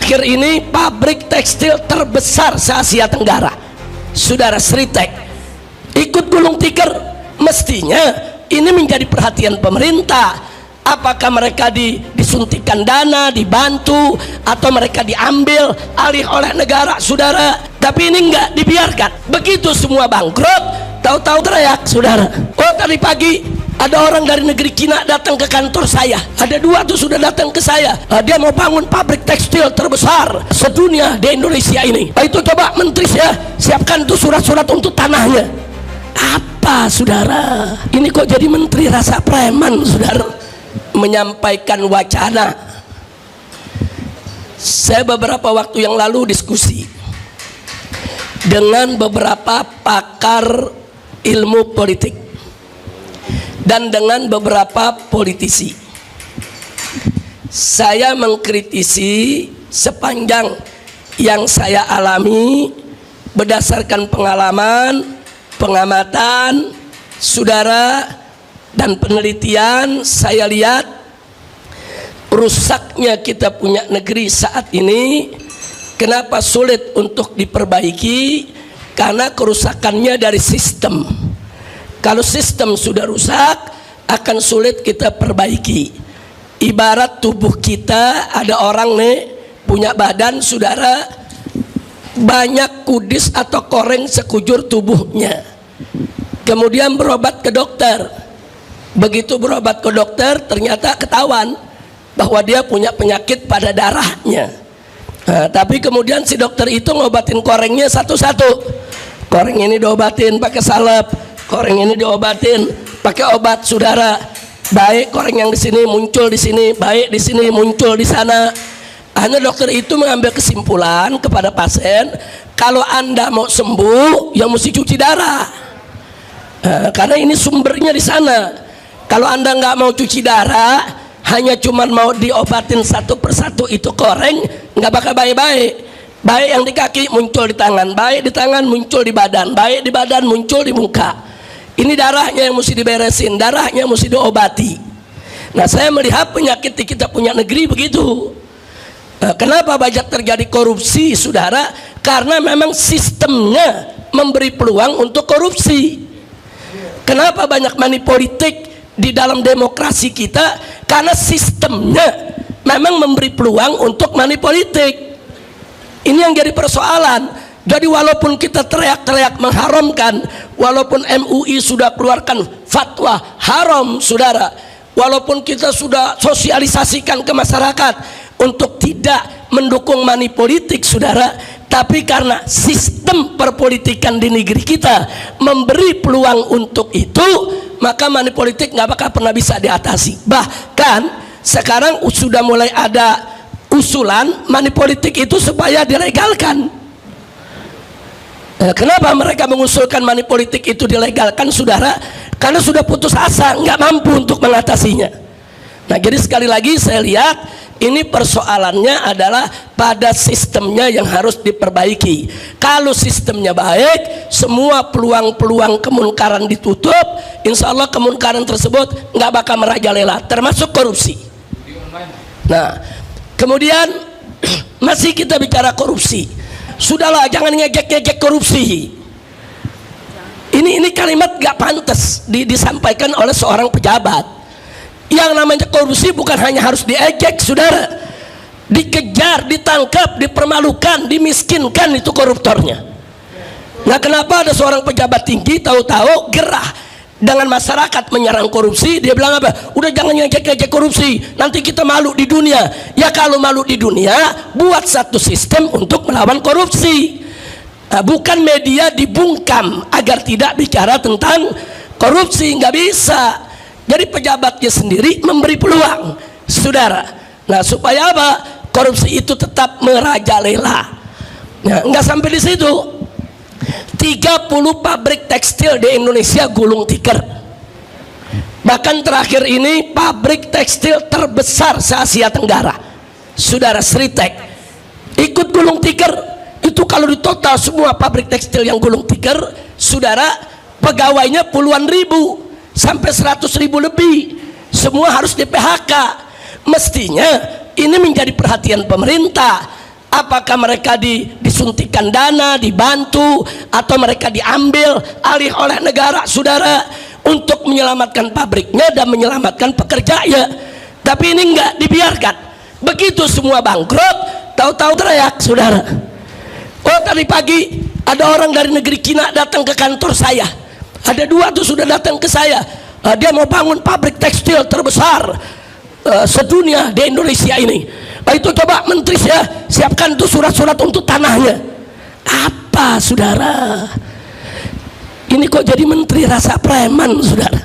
terakhir ini pabrik tekstil terbesar se-Asia Tenggara, saudara, Sritek, ikut gulung tikar. Mestinya ini menjadi perhatian pemerintah. Apakah mereka disuntikan dana, dibantu, atau mereka diambil alih oleh negara, saudara? Tapi ini enggak dibiarkan. Begitu semua bangkrut, tahu-tahu teriak, saudara. Oh, tadi pagi ada orang dari negeri Cina datang ke kantor saya. Ada 2 tuh sudah datang ke saya. Dia mau bangun pabrik tekstil terbesar sedunia di Indonesia ini. Itu coba menteri saya siapkan tuh surat-surat untuk tanahnya. Apa, saudara? Ini kok jadi menteri rasa preman, saudara? Menyampaikan wacana. Saya beberapa waktu yang lalu diskusi dengan beberapa pakar ilmu politik dan dengan beberapa politisi. Saya mengkritisi sepanjang yang saya alami berdasarkan pengalaman, pengamatan, saudara, dan penelitian. Saya lihat rusaknya kita punya negeri saat ini. Kenapa sulit untuk diperbaiki? Karena kerusakannya dari sistem. Kalau sistem sudah rusak, akan sulit kita perbaiki. Ibarat tubuh kita, ada orang nih punya badan, saudara, banyak kudis atau koreng sekujur tubuhnya. Kemudian berobat ke dokter. Begitu berobat ke dokter, ternyata ketahuan bahwa dia punya penyakit pada darahnya. Tapi kemudian si dokter itu ngobatin korengnya satu-satu. Koreng ini diobatin pakai salep, koreng ini diobatin pakai obat, saudara. Baik koreng yang di sini muncul di sini, baik di sini muncul di sana. Hanya dokter itu mengambil kesimpulan kepada pasien, kalau Anda mau sembuh, ya mesti cuci darah. Karena ini sumbernya di sana. Kalau Anda nggak mau cuci darah, hanya cuman mau diobatin satu persatu itu koreng, nggak bakal baik-baik. Baik yang di kaki muncul di tangan, baik di tangan muncul di badan, baik di badan muncul di muka. Ini darahnya yang mesti diberesin, darahnya mesti diobati. Nah, saya melihat penyakit di kita punya negeri begitu. Kenapa banyak terjadi korupsi, saudara? Karena memang sistemnya memberi peluang untuk korupsi. Kenapa banyak money politik di dalam demokrasi kita? Karena sistemnya memang memberi peluang untuk money politik. Ini yang jadi persoalan. Jadi walaupun kita teriak-teriak mengharamkan, walaupun MUI sudah keluarkan fatwa haram, saudara, walaupun kita sudah sosialisasikan ke masyarakat untuk tidak mendukung money politik, saudara, tapi karena sistem perpolitikan di negeri kita memberi peluang untuk itu, maka money politik nggak bakal pernah bisa diatasi. Bahkan sekarang sudah mulai ada usulan money politik itu supaya dilegalkan. Kenapa mereka mengusulkan money politik itu dilegalkan, saudara? Karena sudah putus asa, nggak mampu untuk mengatasinya. Nah, jadi sekali lagi saya lihat ini persoalannya adalah pada sistemnya yang harus diperbaiki. Kalau sistemnya baik, semua peluang-peluang kemunkaran ditutup, insya Allah kemunkaran tersebut nggak bakal merajalela, termasuk korupsi. Nah, kemudian masih kita bicara korupsi. Sudahlah, jangan ngejek-ngejek korupsi. Ini kalimat gak pantas disampaikan oleh seorang pejabat. Yang namanya korupsi bukan hanya harus diejek, saudara. Dikejar, ditangkap, dipermalukan, dimiskinkan, itu koruptornya. Nah, kenapa ada seorang pejabat tinggi tahu-tahu gerah dengan masyarakat menyerang korupsi? Dia bilang apa? Udah jangan ngejek-ngejek korupsi, nanti kita malu di dunia. Ya kalau malu di dunia, buat satu sistem untuk melawan korupsi. Nah, bukan media dibungkam agar tidak bicara tentang korupsi, nggak bisa. Jadi pejabatnya sendiri memberi peluang, saudara. Nah, supaya apa? Korupsi itu tetap merajalela. Nah, nggak sampai di situ. 30 pabrik tekstil di Indonesia gulung tikar. Bahkan terakhir ini pabrik tekstil terbesar se-Asia Tenggara, saudara, Sritek, ikut gulung tikar. Itu kalau di total semua pabrik tekstil yang gulung tikar, saudara, pegawainya puluhan ribu sampai 100.000 lebih, semua harus di PHK. Mestinya ini menjadi perhatian pemerintah. Apakah mereka disuntikan dana, dibantu, atau mereka diambil alih oleh negara, saudara, untuk menyelamatkan pabriknya dan menyelamatkan pekerjanya. Tapi ini enggak dibiarkan. Begitu semua bangkrut, tahu-tahu teriak, saudara. Oh, tadi pagi ada orang dari negeri Cina datang ke kantor saya. Ada 2 tuh sudah datang ke saya. Dia mau bangun pabrik tekstil terbesar sedunia di Indonesia ini. Itu coba menteri saya siapkan tuh surat-surat untuk tanahnya. Apa, saudara? Ini kok jadi menteri rasa preman, saudara?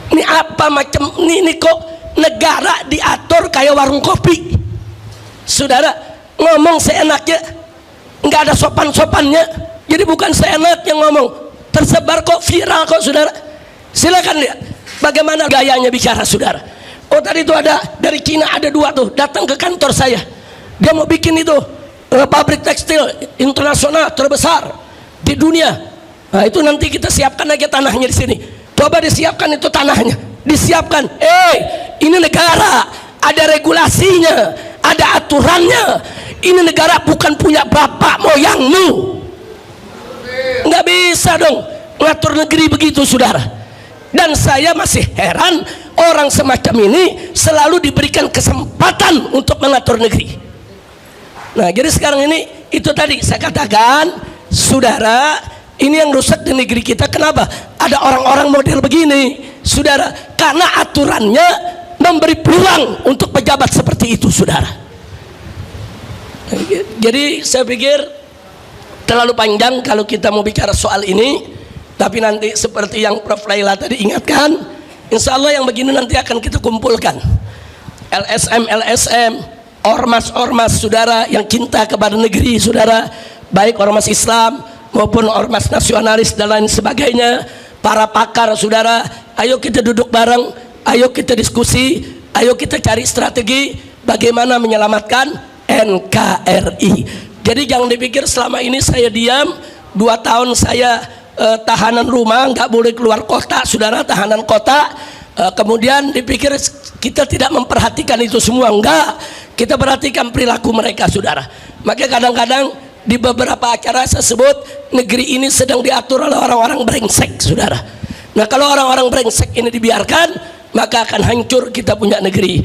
Ini apa macam ini kok negara diatur kayak warung kopi, saudara? Ngomong seenaknya, nggak ada sopan-sopannya. Jadi bukan seenaknya ngomong, tersebar kok, viral kok, saudara. Silakan lihat bagaimana gayanya bicara, saudara. Oh, tadi itu ada dari Cina, ada 2 tuh datang ke kantor saya. Dia mau bikin itu pabrik tekstil internasional terbesar di dunia. Nah, itu nanti kita siapkan aja tanahnya di sini. Coba disiapkan itu tanahnya, disiapkan. Ini negara, ada regulasinya, ada aturannya. Ini negara bukan punya bapak moyangmu. Nggak bisa dong ngatur negeri begitu, saudara. Dan saya masih heran orang semacam ini selalu diberikan kesempatan untuk mengatur negeri. Nah, jadi sekarang ini itu tadi saya katakan, saudara, ini yang rusak di negeri kita. Kenapa? Ada orang-orang model begini, saudara, karena aturannya memberi peluang untuk pejabat seperti itu, saudara. Jadi saya pikir terlalu panjang kalau kita mau bicara soal ini. Tapi nanti seperti yang Prof. Laila tadi ingatkan, insya Allah yang begini nanti akan kita kumpulkan. LSM, ormas-ormas, saudara, yang cinta kepada negeri, saudara, baik ormas Islam maupun ormas nasionalis dan lain sebagainya, para pakar, saudara. Ayo kita duduk bareng, ayo kita diskusi, ayo kita cari strategi bagaimana menyelamatkan NKRI. Jadi jangan dipikir selama ini saya diam, 2 tahun saya tahanan rumah, nggak boleh keluar kota, saudara, tahanan kota. Kemudian dipikir kita tidak memperhatikan itu semua. Enggak, kita perhatikan perilaku mereka, saudara. Maka kadang-kadang di beberapa acara saya sebut negeri ini sedang diatur oleh orang-orang brengsek, saudara. Nah, kalau orang-orang brengsek ini dibiarkan, maka akan hancur kita punya negeri.